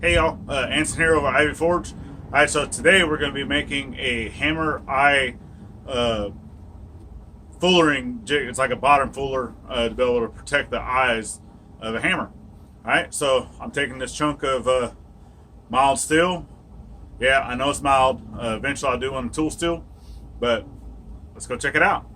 Hey y'all, Anson here over Ivey Forge. Alright, so today we're going to be making a hammer eye fullering jig. It's like a bottom fuller to be able to protect the eyes of a hammer. Alright, so I'm taking this chunk of mild steel. Yeah, I know it's mild. Eventually I'll do one tool steel, but let's go check it out.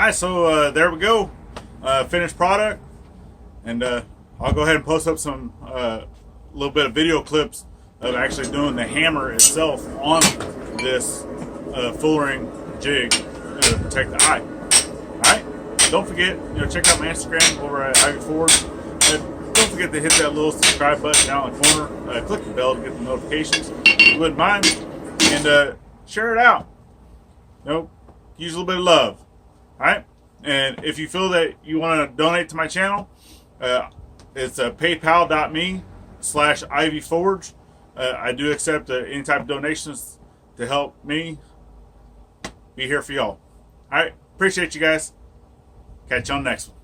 right, so there we go. Finished product. And I'll go ahead and post up some little bit of video clips of actually doing the hammer itself on this fullering jig to protect the eye. Alright, don't forget, check out my Instagram over at Ivey Forge. Don't forget to hit that little subscribe button down in the corner. Click the bell to get the notifications if you wouldn't mind. And share it out. Use a little bit of love. Alright? And if you feel that you want to donate to my channel, it's paypal.me/IvyForge. I do accept any type of donations to help me be here for y'all. Alright, appreciate you guys. Catch you on the next one.